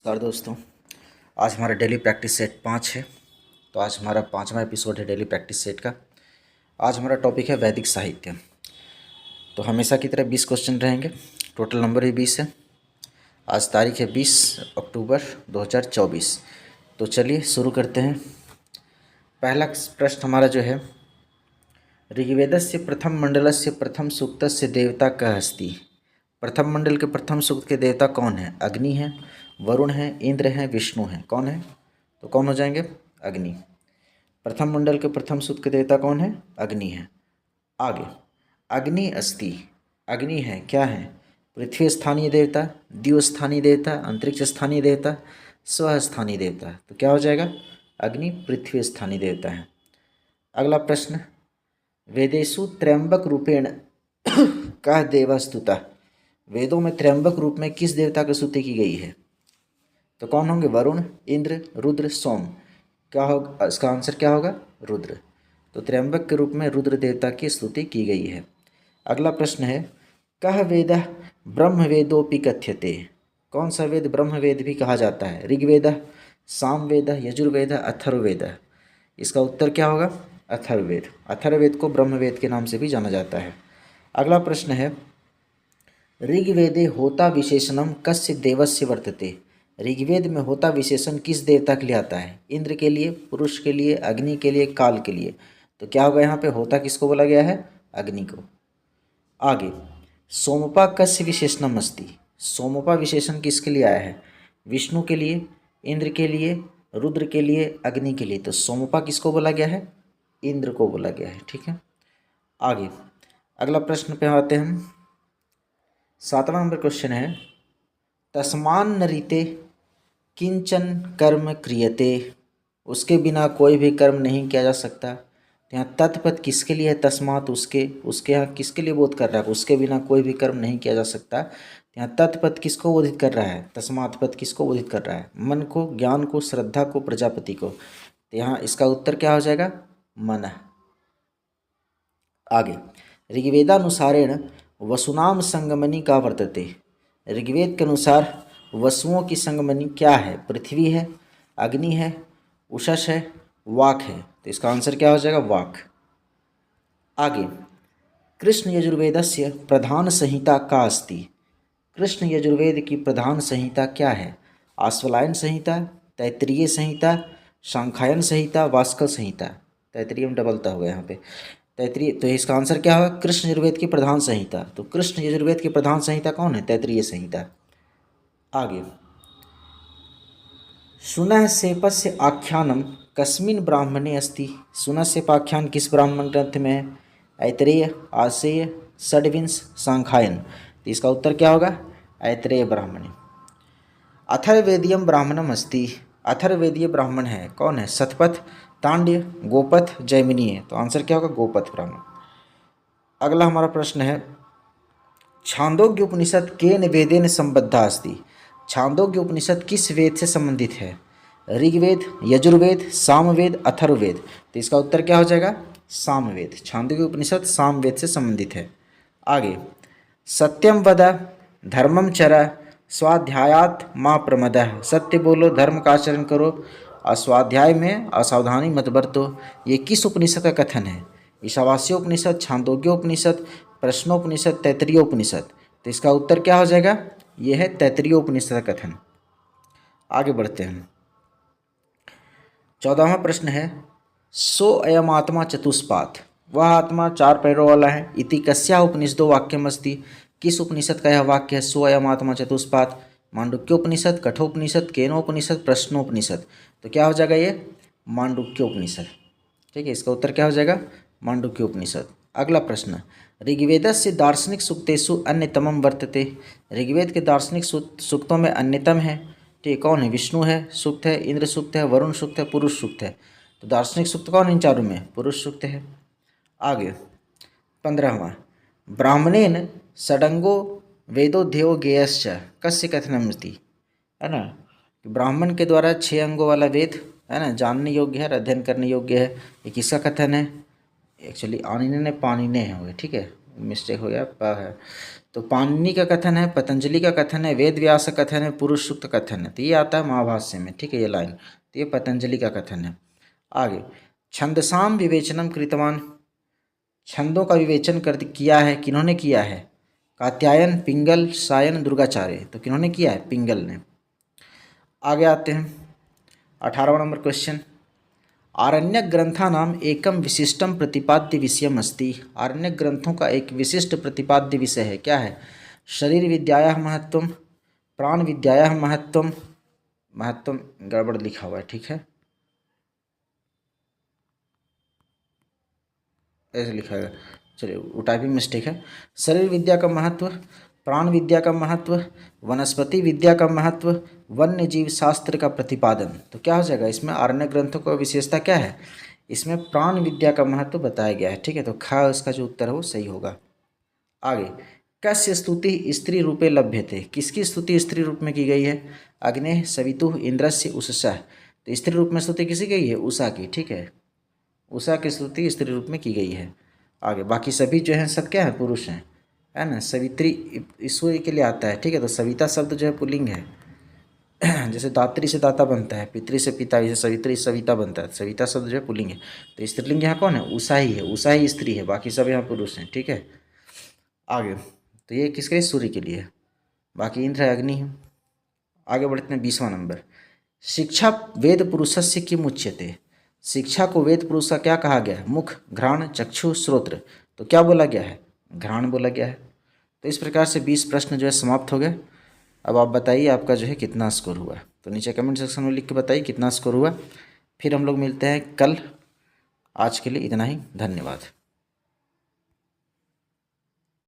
नमस्कार दोस्तों। आज हमारा डेली प्रैक्टिस सेट 5 है। तो आज हमारा 5वां एपिसोड है डेली प्रैक्टिस सेट का। आज हमारा टॉपिक है वैदिक साहित्य। तो हमेशा की तरह 20 क्वेश्चन रहेंगे। टोटल नंबर भी 20 है। आज तारीख है 20 अक्टूबर 2024। तो चलिए शुरू करते हैं। पहला प्रश्न हमारा जो है, ऋग्वेदस्य प्रथम मंडलस्य प्रथम सूक्तस्य देवता कः अस्ति। प्रथम मंडल के प्रथम सूक्त के देवता कौन है? अग्नि है, वरुण है, इंद्र है, विष्णु है। कौन है? तो कौन हो जाएंगे? अग्नि। प्रथम मंडल के प्रथम सूक्त के देवता कौन है? अग्नि है। आगे, अग्नि अस्ति, अग्नि है, क्या है? पृथ्वी स्थानीय देवता, द्यू स्थानीय देवता, अंतरिक्ष स्थानीय देवता, स्व स्थानीय देवता। तो क्या हो जाएगा? अग्नि पृथ्वी स्थानीय देवता है। अगला प्रश्न, वेदेषु त्र्यंबक रूपेण कः देवः स्तुतः। वेदों में त्र्यंबक रूप में किस देवता की स्तुति की गई है? तो कौन होंगे? वरुण, इंद्र, रुद्र, सोम। क्या होगा इसका आंसर? क्या होगा? रुद्र। तो त्र्यंबक के रूप में रुद्र देवता की स्तुति की गई है। अगला प्रश्न है, कः वेदः ब्रह्मवेदोपि कथ्यते। कौन सा वेद ब्रह्मवेद भी कहा जाता है? ऋग्वेदः, सामवेदः, यजुर्वेदः, अथर्ववेदः। इसका उत्तर क्या होगा? अथर्ववेद। अथर्ववेद को ब्रह्मवेद के नाम से भी जाना जाता है। अगला प्रश्न है, ऋग्वेदे होता विशेषणम कस्य देवस्य वर्तते। ऋग्वेद में होता विशेषण किस देवता के लिए आता है? इंद्र के लिए, पुरुष के लिए, अग्नि के लिए, काल के लिए। तो क्या होगा यहाँ पे? होता किसको बोला गया है? अग्नि को। आगे, सोमपा कस्य विशेषणम अस्ति। सोमपा विशेषण किसके लिए आया है? विष्णु के लिए, इंद्र के लिए, रुद्र के लिए, अग्नि के लिए। तो सोमपा किसको बोला गया है? इंद्र को बोला गया है। ठीक है। आगे अगला प्रश्न पे आते हैं हम। 7वां नंबर क्वेश्चन है, तस्मान नरिते किंचन कर्म क्रियते। उसके बिना कोई भी कर्म नहीं किया जा सकता। तो यहाँ तत्पद किसके लिए है? तस्मात, उसके यहाँ किसके लिए बोध कर रहा है? उसके बिना कोई भी कर्म नहीं किया जा सकता। तो यहाँ तत्पद किसको बोधित कर रहा है? तस्मात पद किसको बोधित कर रहा है? मन को, ज्ञान को, श्रद्धा को, प्रजापति को। तो यहाँ इसका उत्तर क्या हो जाएगा? मन। आगे, ऋग्वेदानुसारेण वसुनाम संगमनी का वर्तते। ऋग्वेद के अनुसार वसुओं की संगमनी क्या है? पृथ्वी है, अग्नि है, उषस है, वाक है। तो इसका आंसर क्या हो जाएगा? वाक। आगे, कृष्ण यजुर्वेदस्य प्रधान संहिता का अस्ति। कृष्ण यजुर्वेद की प्रधान संहिता क्या है? आश्वलायन संहिता, तैत्तिरीय संहिता, सांख्यायन संहिता, वास्कल संहिता। तैत्तिरीय में डबलता होगा यहाँ पे, तैत्तिरीय। तो इसका आंसर क्या होगा? कृष्ण यजुर्वेद की प्रधान संहिता। तो कृष्ण यजुर्वेद की प्रधान संहिता कौन है? तैत्तिरीय संहिता। आगे, सुनः सेपस्य आख्यानम कस्मिन् ब्राह्मणे अस्ति। सुनः सेप आख्यान किस ब्राह्मण ग्रंथ में है? ऐतरेय, आसेय, षड्विंश, सांख्यायन। तो इसका उत्तर क्या होगा? ऐतरेय ब्राह्मणे। अथर्ववेदीय ब्राह्मणम अस्ति। अथर्ववेदीय ब्राह्मण है, कौन है? शतपथ, तांड्य, गोपथ, जैमिनी है। तो आंसर क्या होगा? गोपथ ब्राह्मण। अगला हमारा प्रश्न है, छांदोग्य उपनिषद केन वेदेन संबद्धा अस्ति। छांदोग्य उपनिषद किस वेद से संबंधित है? ऋग्वेद, यजुर्वेद, सामवेद, अथर्ववेद। तो इसका उत्तर क्या हो जाएगा? सामवेद। छांदोग्य उपनिषद सामवेद से संबंधित है। आगे, सत्यम वद धर्मम चर स्वाध्यायात माँ प्रमदः। सत्य बोलो, धर्म का आचरण करो, स्वाध्याय में असावधानी मत बरतो। ये किस उपनिषद का कथन है? ईशावास्योपनिषद, छांदोग्योपनिषद, प्रश्नोपनिषद, तैत्तिरीयोपनिषद। तो इसका उत्तर क्या हो जाएगा? यह है तैत्तिरीयोपनिषद का कथन। आगे बढ़ते हैं। 14वां प्रश्न है, सो अयम आत्मा चतुष्पाद। वह आत्मा 4 पैरों वाला है। इति कस्या उपनिषदो वाक्यम अस्ति। किस उपनिषद का यह वाक्य है? सो अयम आत्मा चतुष्पाद। मांडुक्योपनिषद, कठोपनिषद, केनोपनिषद, प्रश्नोपनिषद। तो क्या हो जाएगा? ये मांडुक्योपनिषद। ठीक है, इसका उत्तर क्या हो जाएगा? मांडुक्योपनिषद। अगला प्रश्न, ऋग्वेदस्य दार्शनिक सूक्तेषु अन्यतमम वर्तते। ऋग्वेद के दार्शनिक सूक्तों में अन्यतम है। ठीक, कौन है? विष्णु है, सूक्त है, इंद्र सूक्त है, वरुण सूक्त है, पुरुष सूक्त है। तो दार्शनिक सूक्त कौन इन चारों में? पुरुष सूक्त है। आगे 15वां, ब्राह्मणेन षडंगो वेदोध्ययो गेयश्च कस्य कथनमस्ति। है ना, ब्राह्मण के द्वारा 6 अंगों वाला वेद है ना, जानने योग्य है और अध्ययन करने योग्य है। ये किसका कथन है? एक्चुअली आनिने ने पानिने है। ठीक है, मिस्टेक हो गया, प है। तो पाणिनि का कथन है, पतंजलि का कथन है, वेद व्यास का कथन है, पुरुष सूक्त कथन है। तो ये आता है महाभाष्य में, ठीक है, ये लाइन। तो ये पतंजलि का कथन है। आगे, छंदसाम विवेचनम कृतवान, छंदों का विवेचन कर किया है, किन्होंने किया है? कात्यायन, पिंगल, सायन, दुर्गाचार्य। तो किन्होंने किया है? पिंगल ने। आगे आते हैं 18वां नंबर क्वेश्चन। आरण्यक ग्रंथानाम एकम विशिष्टम प्रतिपाद्य विषयम अस्ति। आरण्यक ग्रंथों का एक विशिष्ट प्रतिपाद्य विषय है, क्या है? शरीर विद्यायाः महत्वम, प्राण विद्यायाः महत्वम, महत्वम गड़बड़ लिखा हुआ है, ठीक है, ऐसे लिखा है, चलिए वो टाइपिंग मिस्टेक है। शरीर विद्या का महत्व, प्राण विद्या का महत्व, वनस्पति विद्या का महत्व, वन्य जीव शास्त्र का प्रतिपादन। तो क्या हो जाएगा इसमें? आरण्य ग्रंथों का विशेषता क्या है? इसमें प्राण विद्या का महत्व बताया गया है, ठीक है। तो खा इसका जो उत्तर है वो सही होगा। आगे, कस्य स्तुति स्त्री रूपे लभ्यते। किसकी स्तुति स्त्री रूप में की गई है? अग्ने, सवितु, इंद्रस्य, उषसा। तो स्त्री रूप में स्तुति किसी गई है? उषा की, ठीक है, उषा की स्तुति स्त्री रूप में की गई है। आगे, बाकी सभी जो हैं सब क्या है? पुरुष हैं, है ना। सवित्री ईश्वर के लिए आता है, ठीक है। तो सविता शब्द जो है पुल्लिंग है। जैसे दात्री से दाता बनता है, पितृ से पिता, जैसे सवित्री सविता बनता है। सविता शब्द जो है पुल्लिंग है। तो स्त्रीलिंग यहाँ कौन है? उषा ही है, उषा ही स्त्री है, बाकी सब यहाँ पुरुष हैं, ठीक है। आगे, तो ये किसके लिए? सूर्य के लिए। बाकी इंद्र है, अग्नि है। आगे बढ़ते हैं 20वां नंबर। शिक्षा वेद पुरुषस्य किम उच्यते। शिक्षा को वेद पुरुष का क्या कहा गया है? मुख, घ्राण, चक्षु, श्रोत्र। तो क्या बोला गया है? घ्राण बोला गया है। तो इस प्रकार से 20 प्रश्न जो है समाप्त हो गए। अब आप बताइए आपका जो है कितना स्कोर हुआ। तो नीचे कमेंट सेक्शन में लिख के बताइए कितना स्कोर हुआ। फिर हम लोग मिलते हैं कल। आज के लिए इतना ही, धन्यवाद।